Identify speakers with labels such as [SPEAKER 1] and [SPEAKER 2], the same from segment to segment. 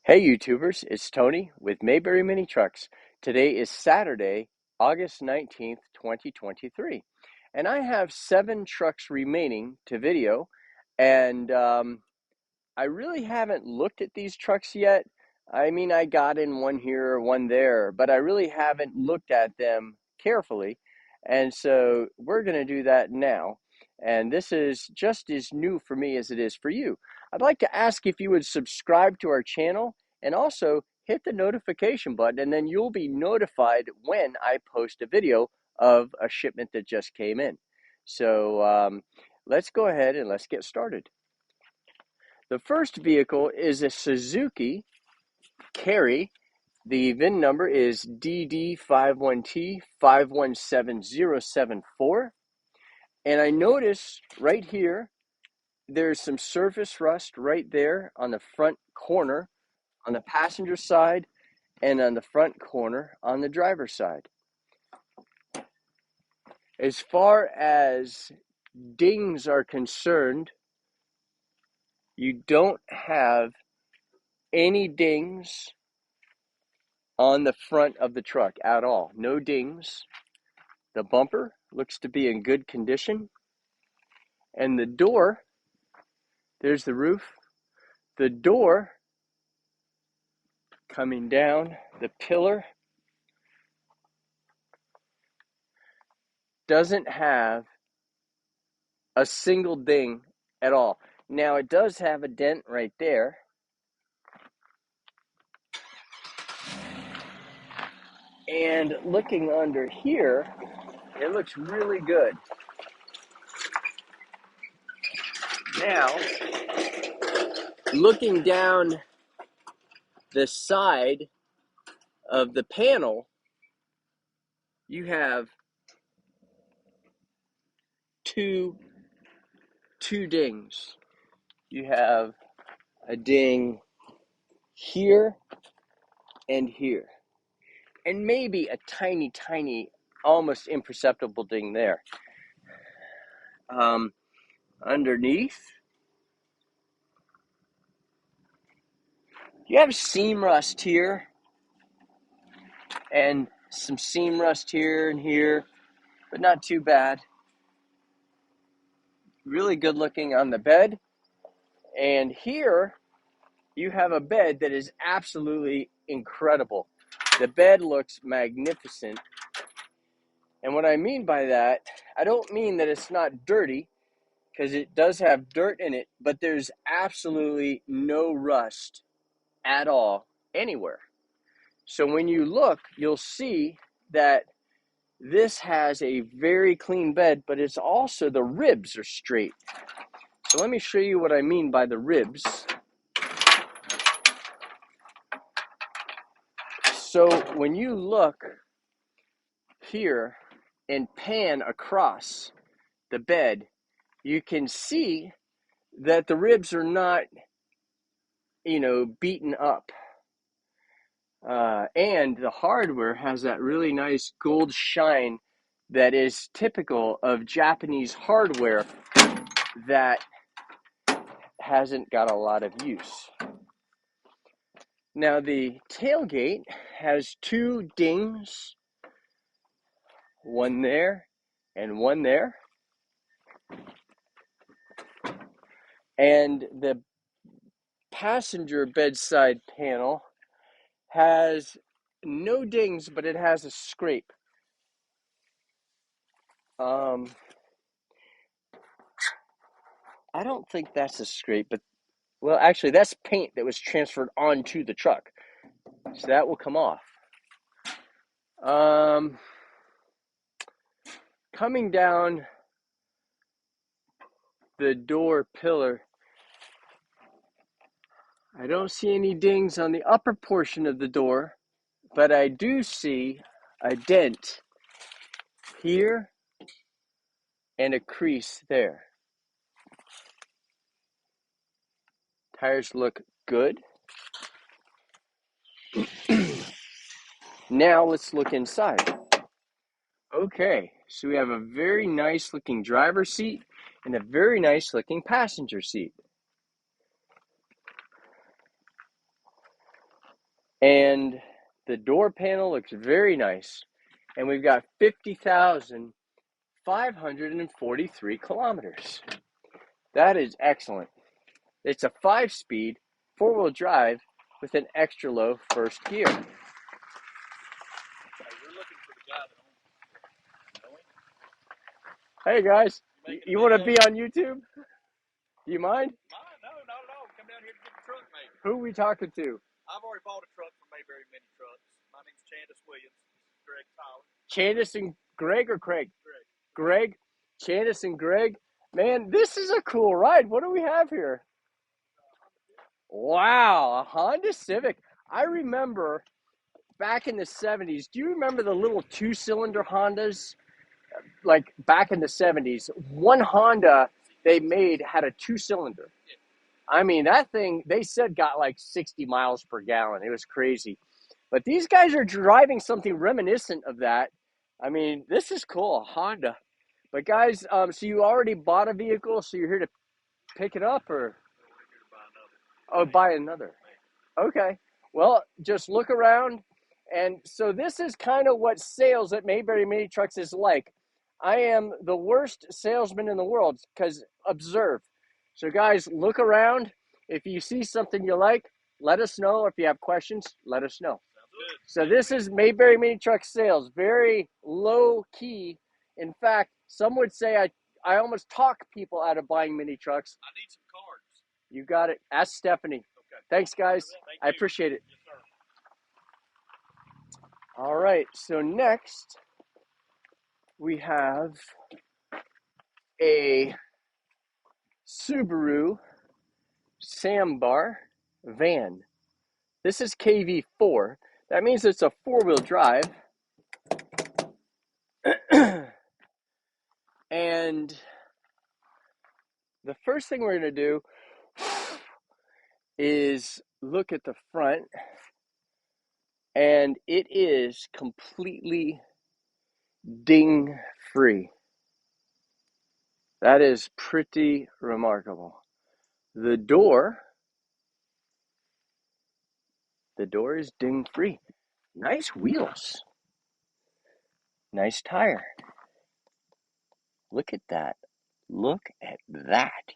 [SPEAKER 1] Hey YouTubers, it's Tony with Mayberry Mini Trucks. Today is Saturday, August 19th, 2023. And I have 7 trucks remaining to video. And I really haven't looked at these trucks yet. I mean, I got in one here, one there, but I really haven't looked at them carefully. And so we're going to do that now. And this is just as new for me as it is for you. I'd like to ask if you would subscribe to our channel and also hit the notification button, and then you'll be notified when I post a video of a shipment that just came in. So let's go ahead and let's get started. The first vehicle is a Suzuki Carry. The VIN number is DD51T517074. And I notice right here, there's some surface rust right there on the front corner on the passenger side and on the front corner on the driver's side. As far as dings are concerned, you don't have any dings on the front of the truck at all. No dings. The bumper looks to be in good condition. And the door, there's the roof. The door coming down, the pillar doesn't have a single ding at all. Now it does have a dent right there. And looking under here, it looks really good. Now, looking down the side of the panel, you have two dings. You have a ding here and here, and maybe a tiny, almost imperceptible ding there. Underneath, you have seam rust here, and some seam rust here and here, but not too bad. Really good looking on the bed. And here, you have a bed that is absolutely incredible. The bed looks magnificent. And what I mean by that, I don't mean that it's not dirty, because it does have dirt in it, but there's absolutely no rust at all anywhere. So when you look, you'll see that this has a very clean bed, but it's also, the ribs are straight. So let me show you what I mean by the ribs. So when you look here and pan across the bed, you can see that the ribs are not, beaten up. And the hardware has that really nice gold shine that is typical of Japanese hardware that hasn't got a lot of use. Now the tailgate has 2 dings, one there and one there. And the passenger bedside panel has no dings, but it has a scrape. I don't think that's a scrape, but, well, actually, that's paint that was transferred onto the truck. So that will come off. Coming down the door pillar, I don't see any dings on the upper portion of the door, but I do see a dent here and a crease there. Tires look good. Now let's look inside. Okay, so we have a very nice looking driver's seat and a very nice looking passenger seat. And the door panel looks very nice. And we've got 50,543 kilometers. That is excellent. It's a 5-speed, 4-wheel drive with an extra low first gear. Hey guys, you want to be on YouTube? Do you mind?
[SPEAKER 2] No, not at all. Come down here to get the truck made.
[SPEAKER 1] Who are we talking to?
[SPEAKER 2] I've already bought a truck from Mayberry Mini Trucks. My name's Candace Williams. Greg Tyler.
[SPEAKER 1] Candace and Greg or Craig?
[SPEAKER 2] Greg.
[SPEAKER 1] Greg? Candace and Greg? Man, this is a cool ride. What do we have here? Wow, a Honda Civic. I remember back in the 70s. Do you remember the little 2-cylinder Hondas? Like back in the 70s, one Honda they made had a 2-cylinder. I mean, that thing, they said, got like 60 miles per gallon. It was crazy. But these guys are driving something reminiscent of that. I mean, this is cool, a Honda. But guys, so you already bought a vehicle, so you're here to pick it up, or? Oh, buy another. Okay. Well, just look around. And so this is kind of what sales at Mayberry Mini Trucks is like. I am the worst salesman in the world because observe. So guys, look around. If you see something you like, let us know. If you have questions, let us know. So this is Mayberry Mini Truck sales. Very low key. In fact, some would say I almost talk people out of buying mini trucks.
[SPEAKER 2] I need some cards.
[SPEAKER 1] You got it. Ask Stephanie.
[SPEAKER 2] Okay.
[SPEAKER 1] Thanks, guys.
[SPEAKER 2] Thank
[SPEAKER 1] I
[SPEAKER 2] you.
[SPEAKER 1] appreciate it.
[SPEAKER 2] Yes, sir.
[SPEAKER 1] All right. So next, we have a Subaru sambar van. This is KV4. That means it's a 4-wheel drive. And the first thing we're going to do is look at the front. And it is completely ding free. That is pretty remarkable. The door is ding free. Nice wheels. Nice tire. Look at that. Look at that.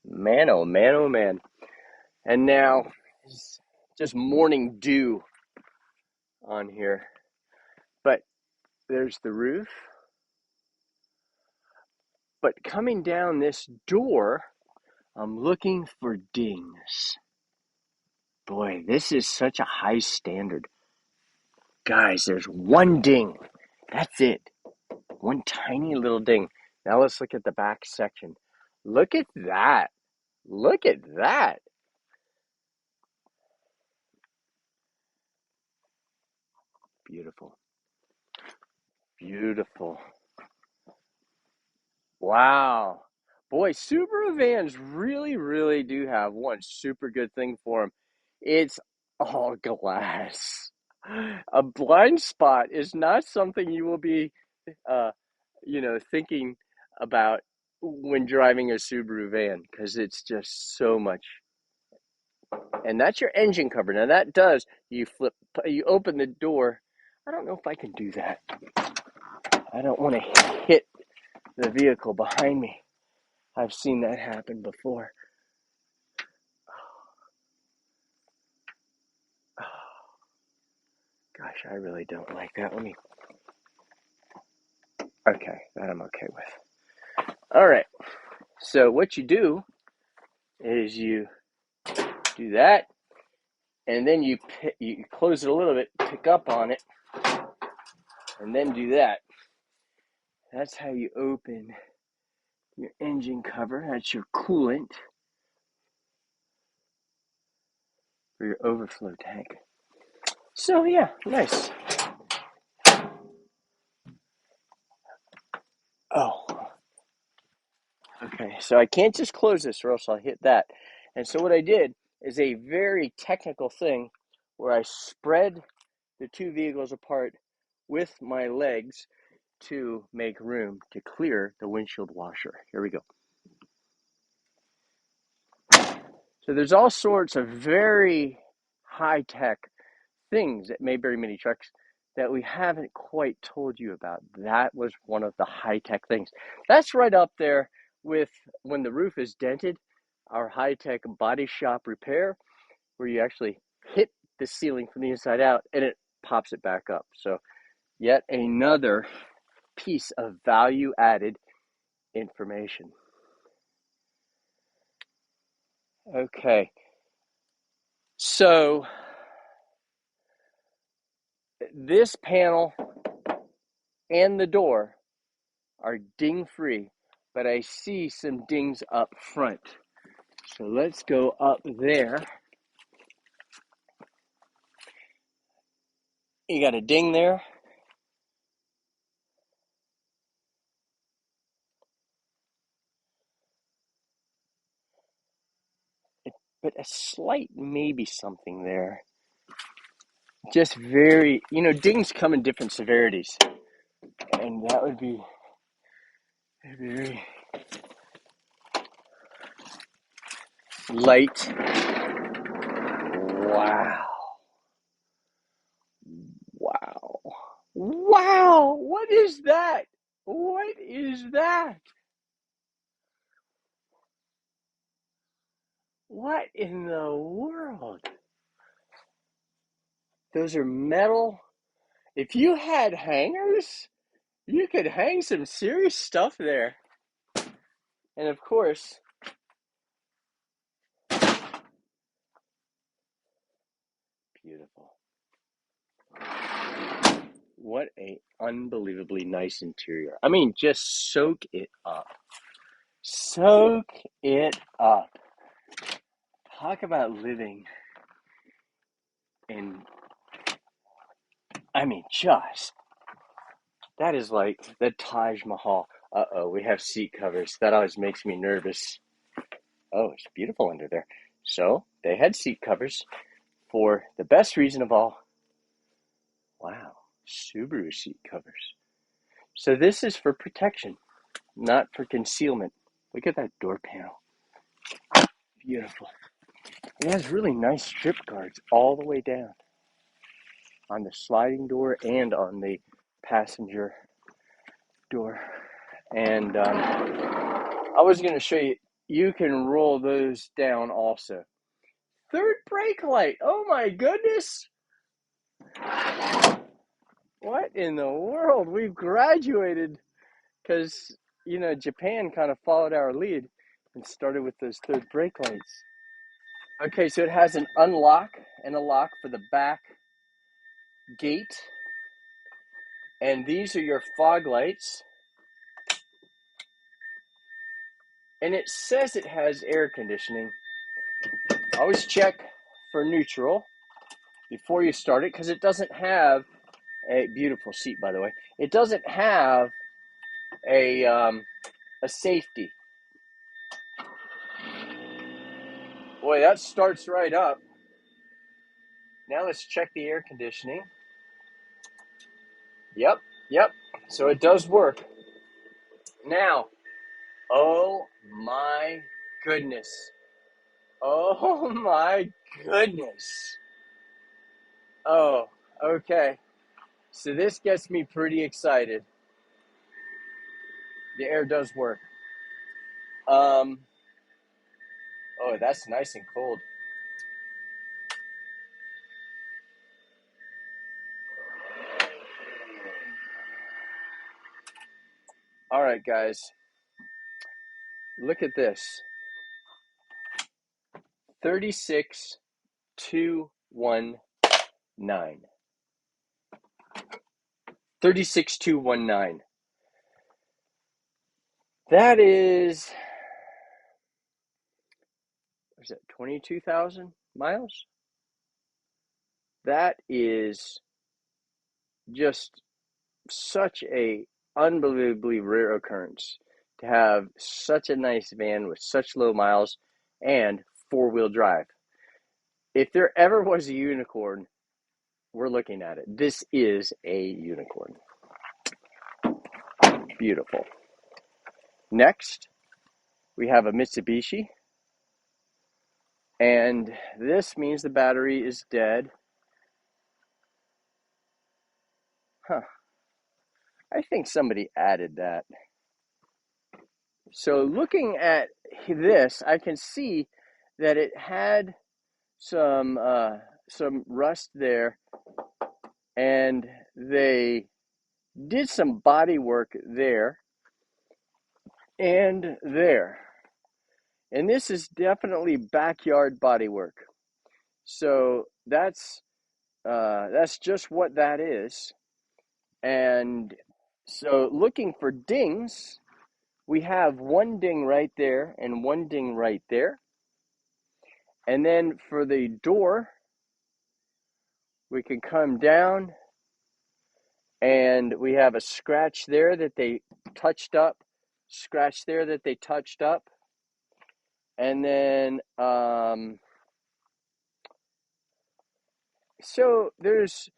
[SPEAKER 1] Man, oh man, oh man. And now, just morning dew on here. But there's the roof. But coming down this door, I'm looking for dings. Boy, this is such a high standard. Guys, there's one ding. That's it. One tiny little ding. Now let's look at the back section. Look at that. Look at that. Beautiful. Beautiful. Wow. Boy, Subaru vans really, really do have one super good thing for them. It's all glass. A blind spot is not something you will be, uh, thinking about when driving a Subaru van because it's just so much. And that's your engine cover. Now that does, you open the door. I don't know if I can do that. I don't want to hit the vehicle behind me. I've seen that happen before. Gosh, I really don't like that. Okay, that I'm okay with. All right, so what you do is you do that, and then you close it a little bit, pick up on it, and then do that. That's how you open your engine cover. That's your coolant for your overflow tank. So yeah, nice. Oh, okay. So I can't just close this or else I'll hit that. And so what I did is a very technical thing where I spread the two vehicles apart with my legs to make room to clear the windshield washer. Here we go. So there's all sorts of very high-tech things at Mayberry Mini Trucks that we haven't quite told you about. That was one of the high-tech things. That's right up there with when the roof is dented, our high-tech body shop repair, where you actually hit the ceiling from the inside out and it pops it back up. So yet another piece of value-added information. Okay, so this panel and the door are ding free, but I see some dings up front. So let's go up there. You got a ding there. But a slight maybe something there. Just very, dings come in different severities. And that would be very light. Wow. Wow. Wow. What is that? What is that? What in the world? Those are metal. If you had hangers, you could hang some serious stuff there. And of course, beautiful. What a unbelievably nice interior. I mean, just soak it up. Soak it up. Talk about living in, just, that is like the Taj Mahal. Uh-oh, we have seat covers. That always makes me nervous. Oh, it's beautiful under there. So, they had seat covers for the best reason of all. Wow, Subaru seat covers. So this is for protection, not for concealment. Look at that door panel. Beautiful. It has really nice strip guards all the way down on the sliding door and on the passenger door. And I was going to show you, you can roll those down also. Third brake light. Oh my goodness. What in the world? We've graduated because, Japan kind of followed our lead and started with those third brake lights. Okay, so it has an unlock and a lock for the back gate. And these are your fog lights. And it says it has air conditioning. Always check for neutral before you start it because it doesn't have a beautiful seat, by the way. It doesn't have a safety. Boy, that starts right up. Now let's check the air conditioning. Yep. So it does work. Now, oh my goodness. Oh my goodness. Oh, okay. So this gets me pretty excited. The air does work. Oh, that's nice and cold. All right, guys. Look at this. 36219. 36219. That is, what is that, 22,000 miles? That is just such a unbelievably rare occurrence to have such a nice van with such low miles and four-wheel drive. If there ever was a unicorn, we're looking at it. This is a unicorn. Beautiful. Next, we have a Mitsubishi. And this means the battery is dead. Huh. I think somebody added that. So looking at this, I can see that it had some rust there, and they did some body work there and there. And this is definitely backyard body work. So that's just what that is. And so looking for dings, we have one ding right there and one ding right there. And then for the door, we can come down and we have a scratch there that they touched up, scratch there that they touched up. And then, so there's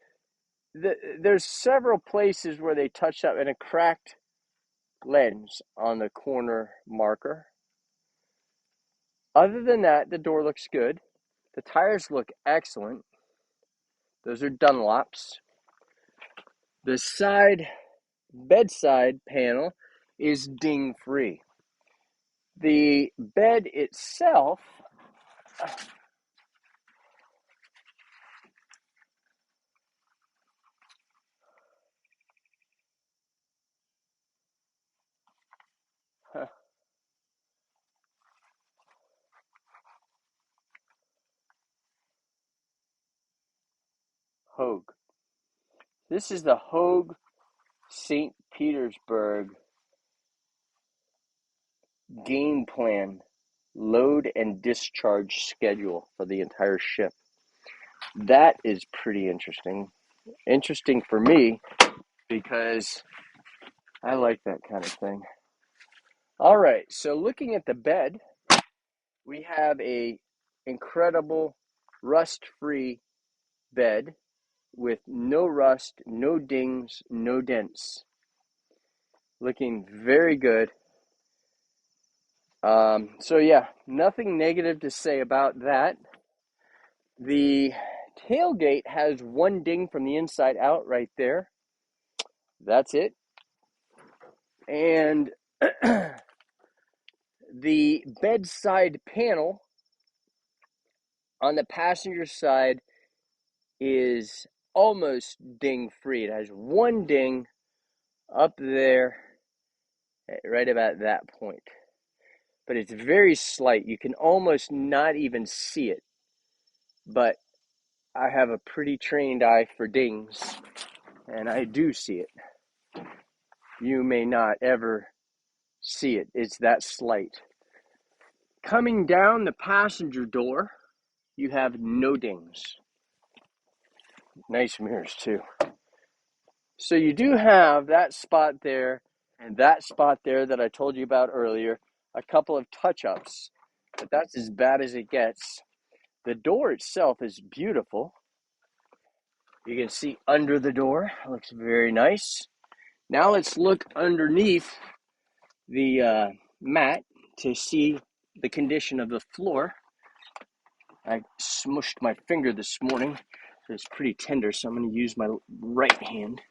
[SPEAKER 1] several places where they touched up, and a cracked lens on the corner marker. Other than that, the door looks good. The tires look excellent. Those are Dunlops. The bedside panel is ding free. The bed itself, Hogue. This is the Hogue St. Petersburg game plan, load and discharge schedule for the entire ship. That is pretty interesting. Interesting for me because I like that kind of thing. All right, so looking at the bed, we have a incredible rust-free bed with no rust, no dings, no dents. Looking very good. So yeah, nothing negative to say about that. The tailgate has one ding from the inside out right there. That's it. And the bedside panel on the passenger side is almost ding free. It has one ding up there, right about that point. But it's very slight. You can almost not even see it. But I have a pretty trained eye for dings, and I do see it. You may not ever see it. It's that slight. Coming down the passenger door, you have no dings. Nice mirrors too. So you do have that spot there and that spot there that I told you about earlier, a couple of touch-ups, but that's as bad as it gets. The door itself is beautiful. You can see under the door. It looks very nice. Now let's look underneath the mat to see the condition of the floor. I smushed my finger this morning. It's pretty tender, so I'm going to use my right hand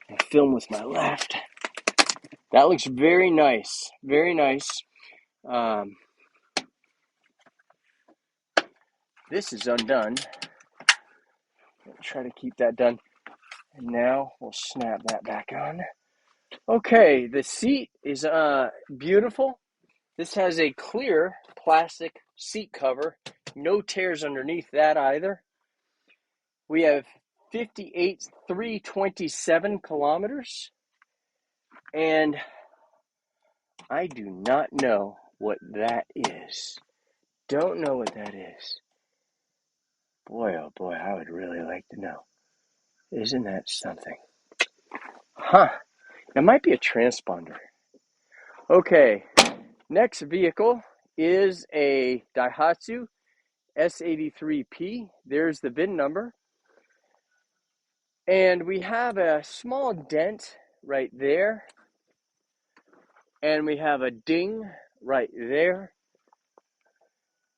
[SPEAKER 1] and film with my left. That looks very nice. Very nice. This is undone. I'll try to keep that done. And now we'll snap that back on. Okay, the seat is beautiful. This has a clear plastic seat cover. No tears underneath that either. We have 58,327 kilometers. And I do not know what that is. Don't know what that is. Boy, oh boy, I would really like to know. Isn't that something? Huh. It might be a transponder. Okay, next vehicle is a Daihatsu S83P. There's the VIN number. And we have a small dent right there. And we have a ding right there.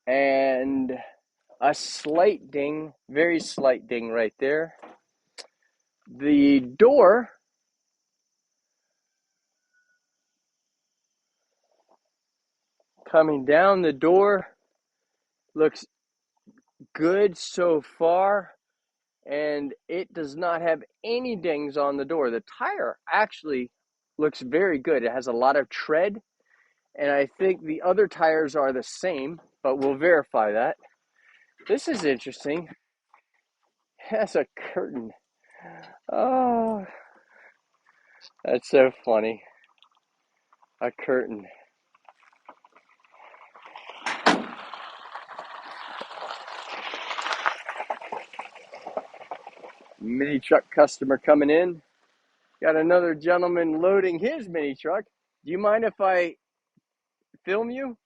[SPEAKER 1] And a slight ding, very slight ding right there. The door coming down the door looks good so far, and it does not have any dings on the door. The tire actually looks very good. It has a lot of tread, and I think the other tires are the same, but we'll verify that. This is interesting. It has a curtain. Oh, that's so funny. A curtain. Mini truck customer coming in. Got another gentleman loading his mini truck. Do you mind if I film you?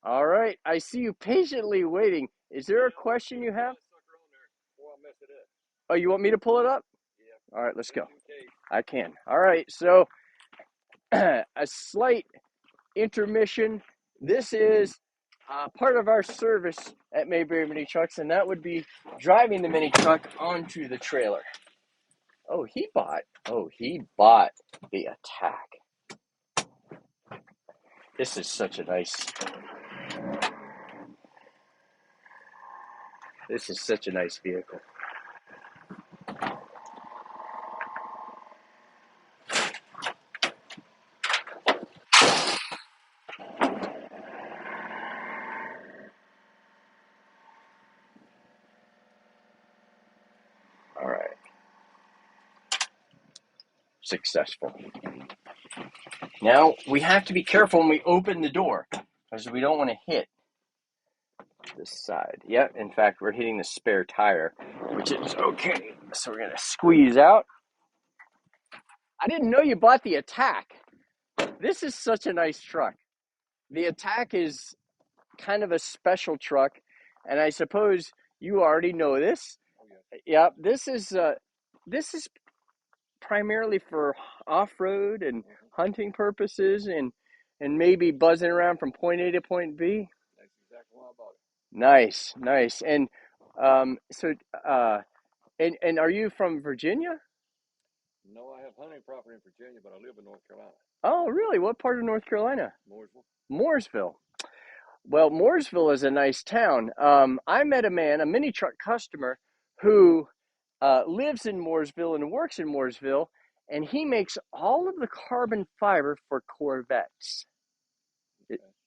[SPEAKER 1] All right. I see you patiently waiting. Is there a question you have? Oh, you want me to pull it up? All right, let's go. I can. All right. So a slight intermission. This is part of our service at Mayberry Mini Trucks, and that would be driving the mini truck onto the trailer. Oh, he bought the Attack. This is such a nice vehicle. All right. Successful. Now we have to be careful when we open the door because we don't want to hit this side. Yep, in fact, we're hitting the spare tire, which is okay. So we're going to squeeze out. I didn't know you bought the Attack. This is such a nice truck. The Attack is kind of a special truck, and I suppose you already know this. Yep, this is primarily for off-road and hunting purposes and maybe buzzing around from point A to point B.
[SPEAKER 2] That's exactly why I bought it.
[SPEAKER 1] Nice. And and are you from Virginia?
[SPEAKER 2] No, I have hunting property in Virginia, but I live in North Carolina.
[SPEAKER 1] Oh, really? What part of North Carolina?
[SPEAKER 2] Mooresville.
[SPEAKER 1] Mooresville. Well, Mooresville is a nice town. I met a man, a mini truck customer, who lives in Mooresville and works in Mooresville, and he makes all of the carbon fiber for Corvettes.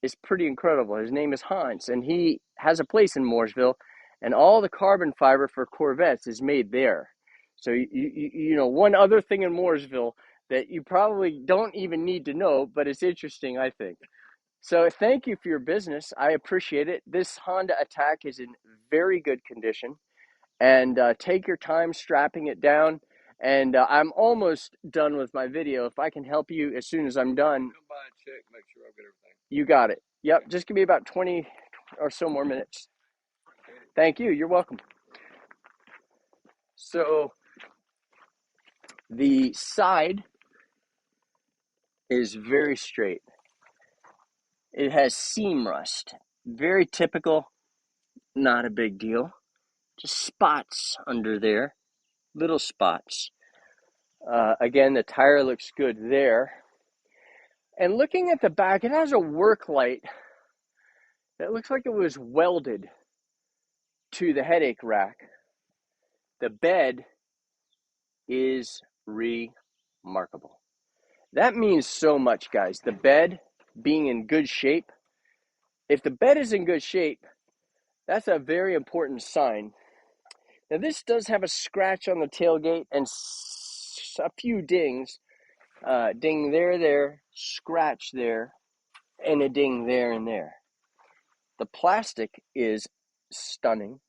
[SPEAKER 1] It's pretty incredible. His name is Hans, and he has a place in Mooresville, and all the carbon fiber for Corvettes is made there. So, you know, one other thing in Mooresville that you probably don't even need to know, but it's interesting, I think. So thank you for your business. I appreciate it. This Honda Attack is in very good condition, and take your time strapping it down. And I'm almost done with my video. If I can help you as soon as I'm done.
[SPEAKER 2] Come by and check, make sure I've got everything.
[SPEAKER 1] You got it. Yep, just give me about 20 or so more minutes. Thank you. You're welcome. So the side is very straight. It has seam rust. Very typical, not a big deal. Just spots under there, little spots. Again, the tire looks good there. And looking at the back, it has a work light that looks like it was welded to the headache rack. The bed is remarkable. That means so much, guys. The bed being in good shape. If the bed is in good shape, that's a very important sign. Now, this does have a scratch on the tailgate and a few dings. Ding there, scratch there, and a ding there and there. The plastic is stunning.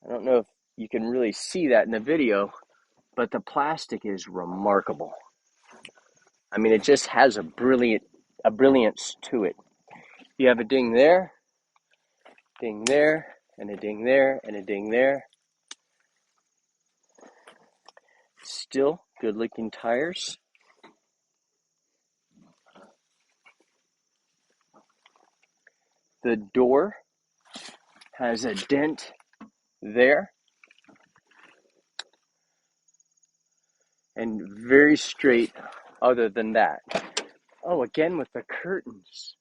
[SPEAKER 1] I don't know if you can really see that in the video, but the plastic is remarkable. I mean, it just has a brilliance to it. You have a ding there, and a ding there, and a ding there. Still good looking tires. The door has a dent there. and very straight other than that. Oh, again with the curtains.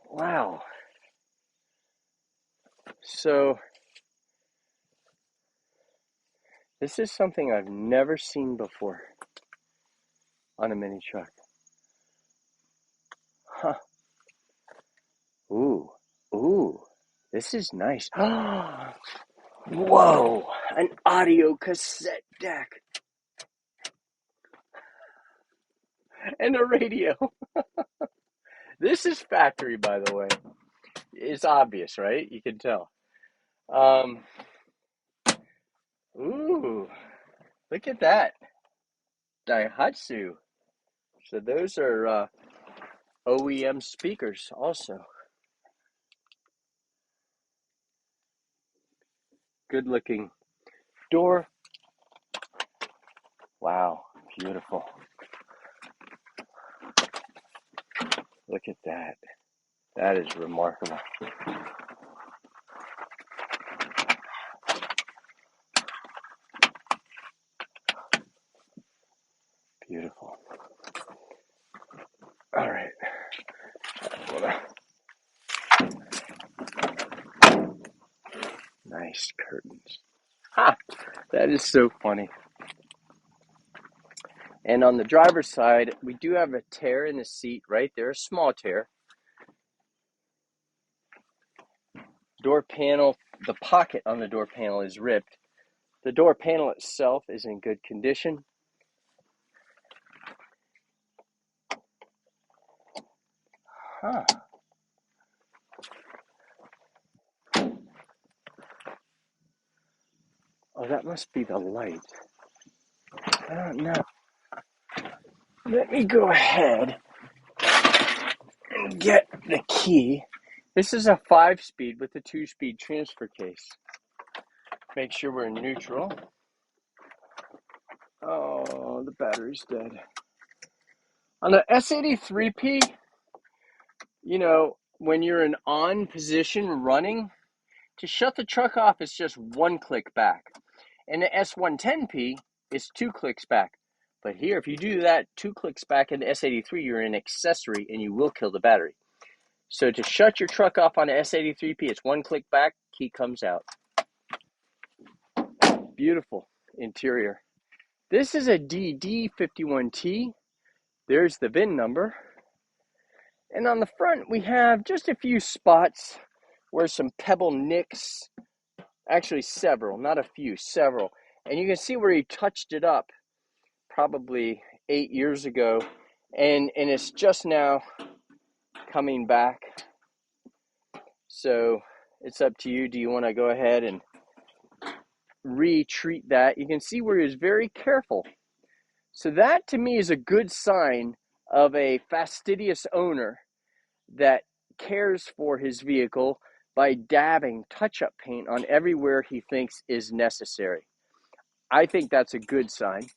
[SPEAKER 1] Wow. So this is something I've never seen before on a mini truck. Huh. Ooh. Ooh. This is nice. Whoa. An audio cassette deck and a radio. This is factory, by the way. It's obvious, right? You can tell. Um, ooh. Look at that. Daihatsu. So those are OEM speakers also. Good looking door. Wow, beautiful. Look at that. That is remarkable. Beautiful. All right. Nice curtains. Ha! That is so funny. And on the driver's side, we do have a tear in the seat right there, a small tear. Door panel, the pocket on the door panel is ripped. The door panel itself is in good condition. Huh. Oh, that must be the light. I don't know. Let me go ahead and get the key. This is a 5-speed with a 2-speed transfer case. Make sure we're in neutral. Oh, the battery's dead. On the S83P, you know, when you're in on position running, to shut the truck off, it's just 1 click back. And the S110P is 2 clicks back. But here, if you do that 2 clicks back in the S83, you're an accessory and you will kill the battery. So to shut your truck off on the S83P, it's 1 click back, key comes out. Beautiful interior. This is a DD51T. There's the VIN number. And on the front, we have just a few spots where some pebble nicks, actually several, not a few, several. And you can see where he touched it up probably 8 years ago. And it's just now coming back. So it's up to you. Do you want to go ahead and retreat that? You can see where he was very careful. So that to me is a good sign of a fastidious owner that cares for his vehicle by dabbing touch-up paint on everywhere he thinks is necessary. I think that's a good sign.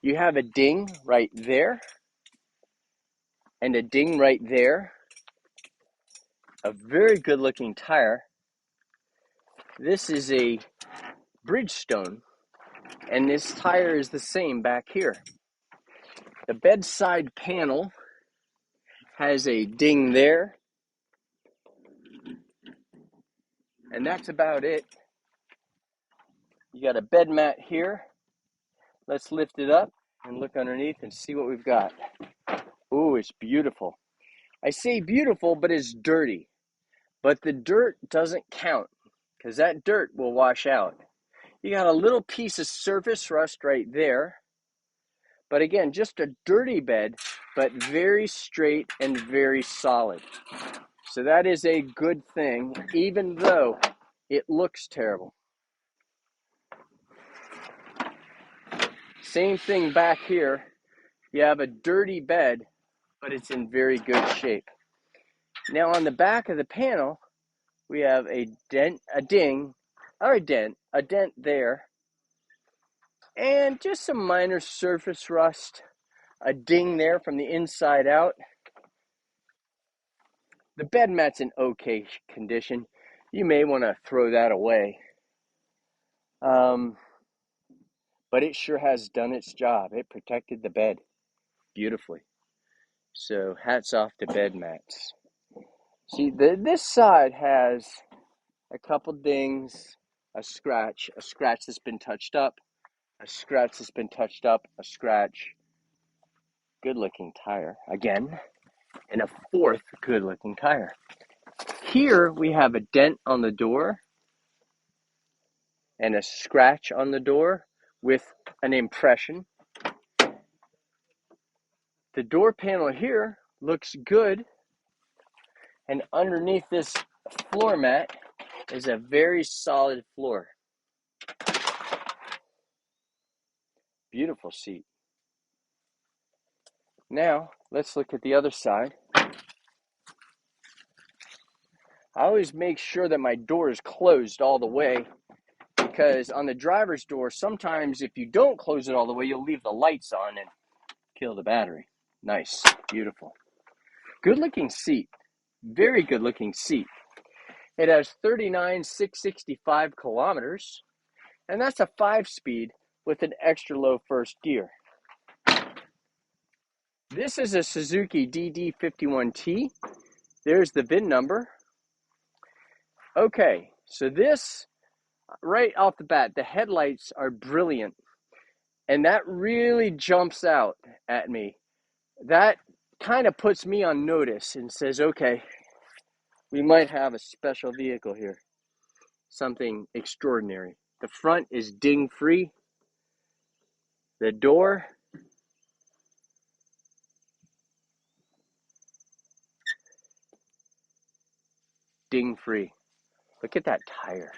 [SPEAKER 1] You have a ding right there and a ding right there. A very good looking tire. This is a Bridgestone, and this tire is the same back here. The bedside panel has a ding there, and that's about it. You got a bed mat here. Let's lift it up and look underneath and see what we've got. Ooh, it's beautiful. I say beautiful, but it's dirty. But the dirt doesn't count because that dirt will wash out. You got a little piece of surface rust right there. But again, just a dirty bed, but very straight and very solid. So that is a good thing, even though it looks terrible. Same thing back here. You have a dirty bed, but it's in very good shape. Now on the back of the panel, we have a dent, a ding, or a dent there, and just some minor surface rust, a ding there from the inside out. The bed mat's in okay condition. You may want to throw that away. but it sure has done its job. It protected the bed beautifully. So hats off to bed mats. See, this side has a couple dings, a scratch that's been touched up, a scratch that's been touched up, a scratch, good looking tire again, and a fourth good looking tire. Here we have a dent on the door and a scratch on the door with an impression. The door panel here looks good, and underneath this floor mat is a very solid floor. Beautiful seat. Now, let's look at the other side. I always make sure that my door is closed all the way, because on the driver's door, sometimes if you don't close it all the way, you'll leave the lights on and kill the battery. Nice, beautiful. Good looking seat. Very good looking seat. It has 39,665 kilometers, and that's a 5-speed with an extra low first gear. This is a Suzuki DD51T. There's the VIN number. Okay, so this, right off the bat, the headlights are brilliant, and that really jumps out at me. That kind of puts me on notice and says, okay, we might have a special vehicle here. Something extraordinary. The front is ding-free. The door, ding-free. Look at that tire.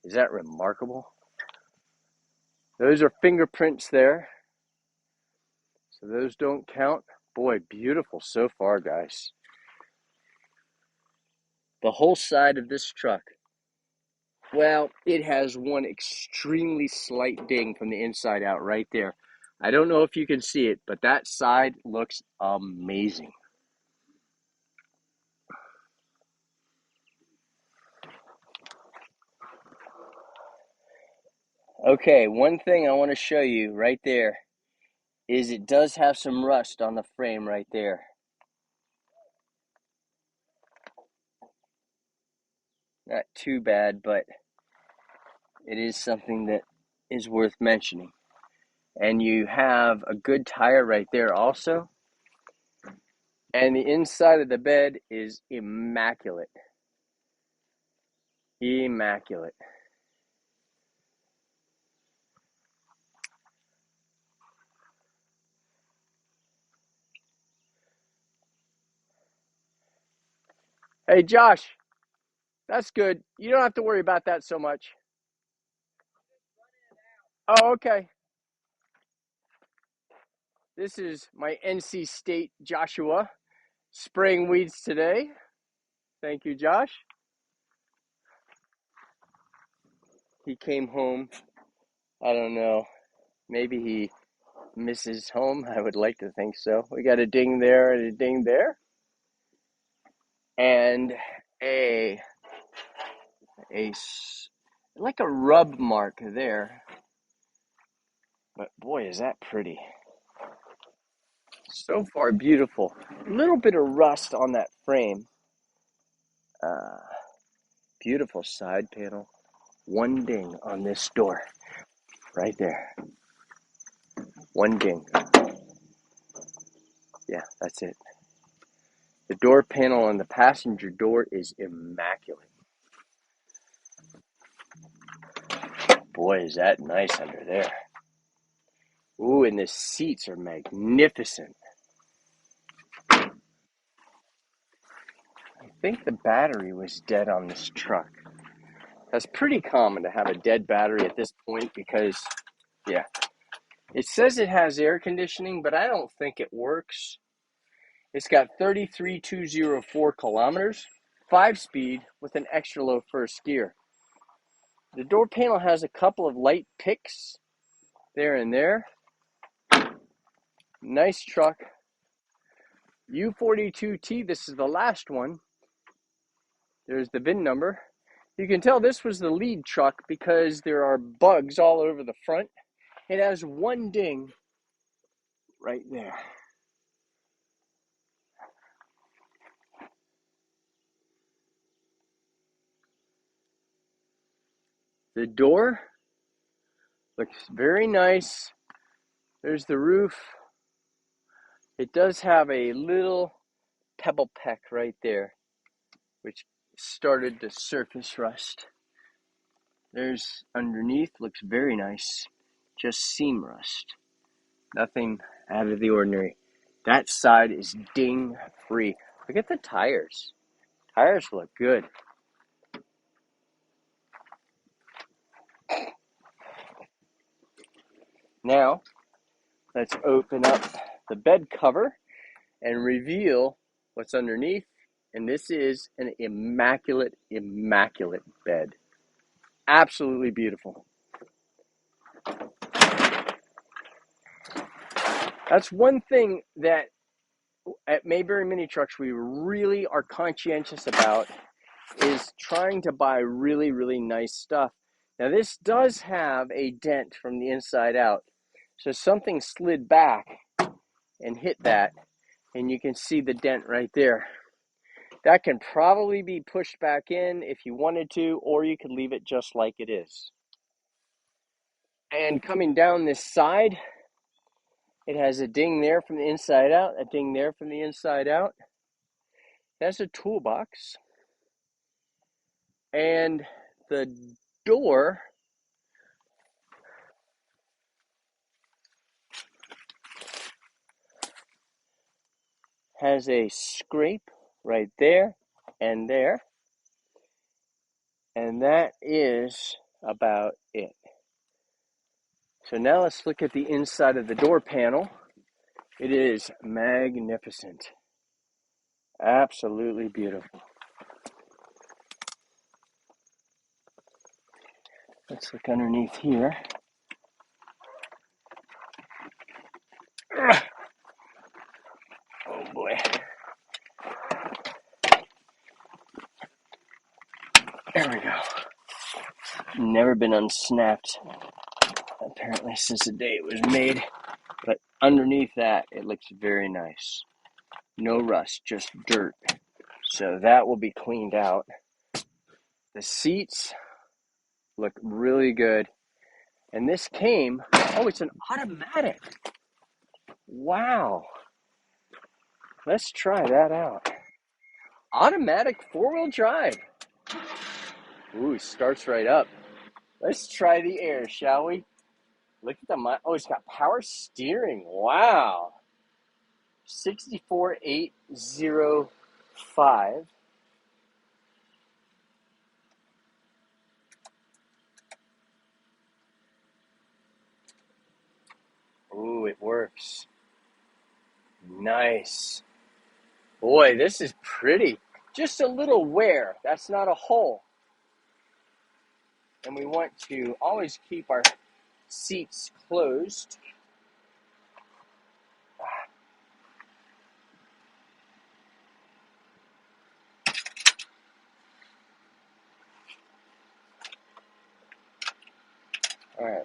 [SPEAKER 1] Is that remarkable? Those are fingerprints there, so those don't count. Boy, beautiful so far, guys. The whole side of this truck, well, it has one extremely slight ding from the inside out right there. I don't know if you can see it, but that side looks amazing. Okay, one thing I want to show you right there is it does have some rust on the frame right there. Not too bad, but it is something that is worth mentioning. And you have a good tire right there also. And the inside of the bed is immaculate. Immaculate. Hey, Josh, that's good. You don't have to worry about that so much. Oh, okay. This is my NC State Joshua spraying weeds today. Thank you, Josh. He came home. I don't know. Maybe he misses home. I would like to think so. We got a ding there and a ding there. And a like a rub mark there. But boy, is that pretty. So far, beautiful. A little bit of rust on that frame. Beautiful side panel. One ding on this door. Right there. One ding. Yeah, that's it. The door panel on the passenger door is immaculate. Boy, is that nice under there. Ooh, and the seats are magnificent. I think the battery was dead on this truck. That's pretty common to have a dead battery at this point because, yeah, it says it has air conditioning, but I don't think it works. It's got 33,204 kilometers, 5-speed with an extra low first gear. The door panel has a couple of light picks there and there. Nice truck. U42T, this is the last one. There's the VIN number. You can tell this was the lead truck because there are bugs all over the front It has one ding right there. The door looks very nice. There's the roof. It does have a little pebble peck right there, which started to surface rust. There's underneath, looks very nice. Just seam rust. Nothing out of the ordinary. That side is ding free. Look at the tires. Tires look good. Now, let's open up the bed cover and reveal what's underneath. And this is an immaculate, immaculate bed. Absolutely beautiful. That's one thing that at Mayberry Mini Trucks we really are conscientious about, is trying to buy really, really nice stuff. Now this does have a dent from the inside out. So something slid back and hit that, and you can see the dent right there. That can probably be pushed back in if you wanted to, or you could leave it just like it is. And coming down this side, it has a ding there from the inside out, a ding there from the inside out. That's a toolbox. And the door has a scrape right there and there. And that is about it. So now let's look at the inside of the door panel. It is magnificent. Absolutely beautiful. Let's look underneath here. Oh boy. There we go. Never been unsnapped, apparently, since the day it was made. But underneath that, it looks very nice. No rust, just dirt. So that will be cleaned out. The seats look really good. And this came, oh, it's an automatic. Wow. Let's try that out. Automatic four-wheel drive. Ooh, starts right up. Let's try the air, shall we? Look at the, oh, it's got power steering. Wow. 64805. Ooh, it works. Nice. Boy, this is pretty. Just a little wear. That's not a hole. And we want to always keep our seats closed. All right.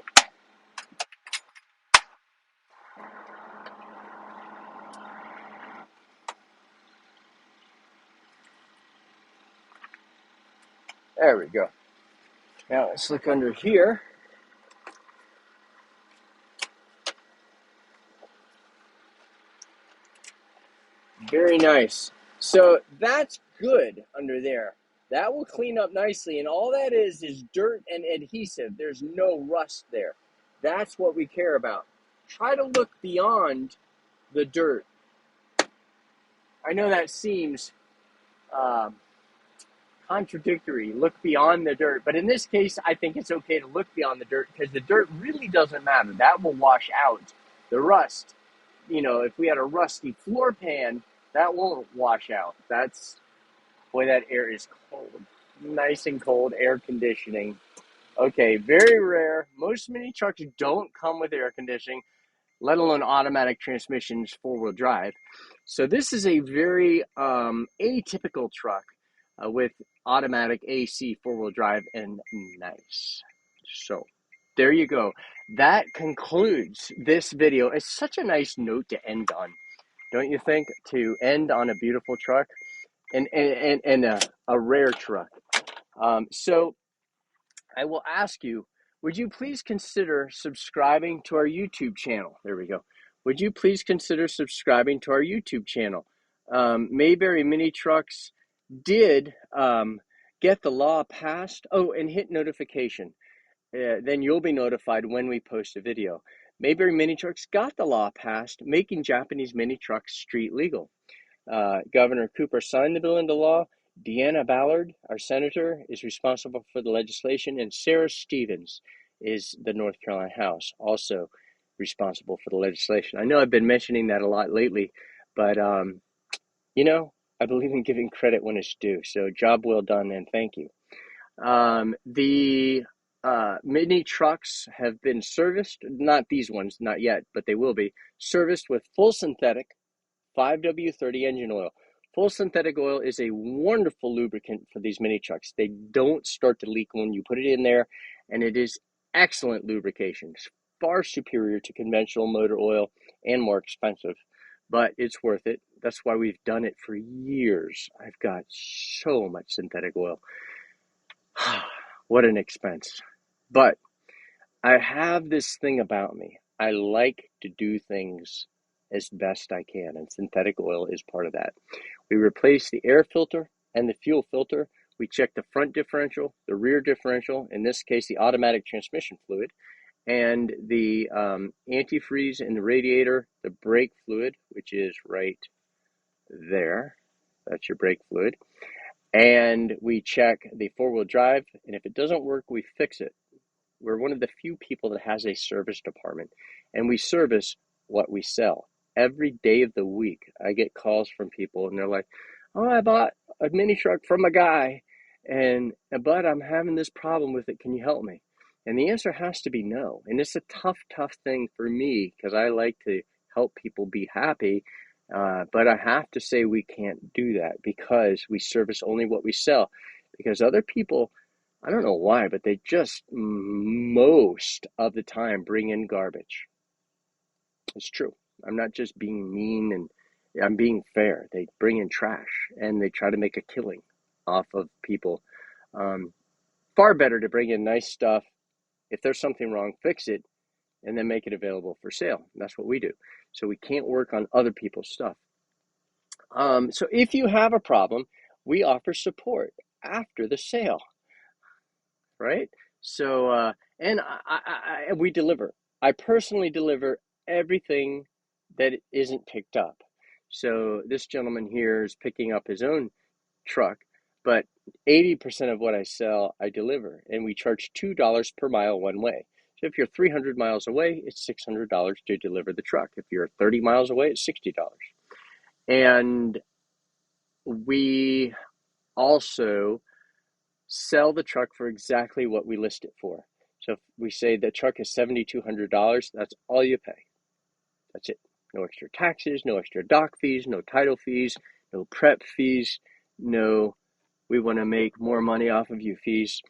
[SPEAKER 1] There we go. Now let's look under here. Very nice. So that's good under there. That will clean up nicely. And all that is dirt and adhesive. There's no rust there. That's what we care about. Try to look beyond the dirt. I know that seems contradictory, look beyond the dirt. But in this case, I think it's okay to look beyond the dirt because the dirt really doesn't matter. That will wash out. The rust, if we had a rusty floor pan, that won't wash out. Boy, that air is cold. Nice and cold, air conditioning. Okay, very rare. Most mini trucks don't come with air conditioning, let alone automatic transmissions, four-wheel drive. So this is a very atypical truck with automatic AC four-wheel drive and nice. So There you go. That concludes this video. It's such a nice note to end on, don't you think? To end on a beautiful truck and a rare truck. So I will ask you, would you please consider subscribing to our YouTube channel? There we go. Would you please consider subscribing to our YouTube channel? Mayberry Mini Trucks did get the law passed. Oh, and hit notification. Then you'll be notified when we post a video. Mayberry Mini Trucks got the law passed, making Japanese mini trucks street legal. Governor Cooper signed the bill into law. Deanna Ballard, our senator, is responsible for the legislation, and Sarah Stevens is the North Carolina House, also responsible for the legislation. I know I've been mentioning that a lot lately, but you know, I believe in giving credit when it's due. So job well done, and thank you. The mini trucks have been serviced, not these ones, not yet, but they will be serviced with full synthetic 5W30 engine oil. Full synthetic oil is a wonderful lubricant for these mini trucks. They don't start to leak when you put it in there, and it is excellent lubrication. It's far superior to conventional motor oil and more expensive, but it's worth it. That's why we've done it for years. I've got so much synthetic oil. What an expense. But I have this thing about me. I like to do things as best I can, and synthetic oil is part of that. We replace the air filter and the fuel filter. We check the front differential, the rear differential, in this case, the automatic transmission fluid, and the antifreeze in the radiator, the brake fluid, which is right there. That's your brake fluid. And we check the four-wheel drive, and if it doesn't work, we fix it. We're one of the few people that has a service department, and we service what we sell. Every day of the week, I get calls from people, and they're like, "Oh, I bought a mini truck from a guy, but I'm having this problem with it. Can you help me?" And the answer has to be no. And it's a tough thing for me because I like to help people be happy. But I have to say we can't do that because we service only what we sell. Because other people, I don't know why, but they just most of the time bring in garbage. It's true. I'm not just being mean, and I'm being fair. They bring in trash and they try to make a killing off of people. Um, Far better to bring in nice stuff. If there's something wrong, fix it and then make it available for sale. That's what we do. So we can't work on other people's stuff. So if you have a problem, we offer support after the sale, right? So, and we deliver. I personally deliver everything that isn't picked up. So this gentleman here is picking up his own truck, but 80% of what I sell, I deliver, and we charge $2 per mile one way. So if you're 300 miles away, it's $600 to deliver the truck. If you're 30 miles away, it's $60. And we also sell the truck for exactly what we list it for. So if we say the truck is $7,200, that's all you pay. That's it. No extra taxes, no extra dock fees, no title fees, no prep fees, no we want to make more money off of you fees.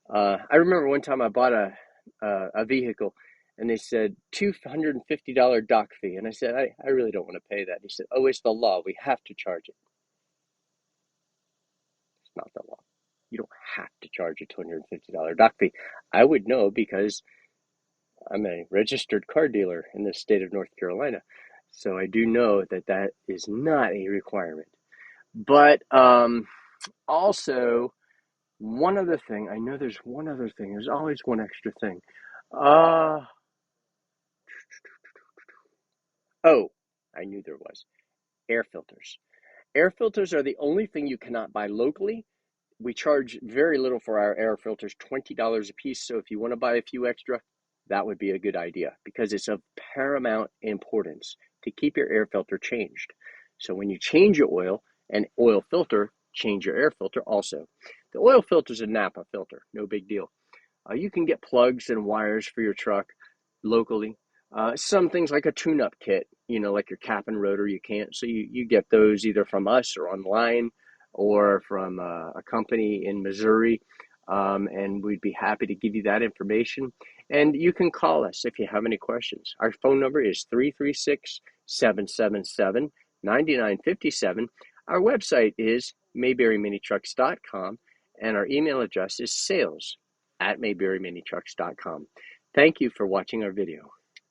[SPEAKER 1] I remember one time I bought a vehicle and they said $250 dock fee. And I said, I really don't want to pay that. And he said, "Oh, it's the law. We have to charge it." It's not the law. You don't have to charge a $250 dock fee. I would know because I'm a registered car dealer in the state of North Carolina. So I do know that that is not a requirement. But also, one other thing, I know there's one other thing. There's always one extra thing. Uh, oh, I knew there was. Air filters. Air filters are the only thing you cannot buy locally. We charge very little for our air filters, $20 a piece. So if you want to buy a few extra, that would be a good idea because it's of paramount importance to keep your air filter changed. So when you change your oil and oil filter, change your air filter also. The oil filter is a Napa filter, no big deal. You can get plugs and wires for your truck locally. Some things like a tune-up kit, like your cap and rotor, you can't. So you get those either from us or online or from a company in Missouri. and we'd be happy to give you that information. And you can call us if you have any questions. Our phone number is 336-777-9957. Our website is mayberryminitrucks.com, and our email address is sales@mayberryminitrucks.com. Thank you for watching our video.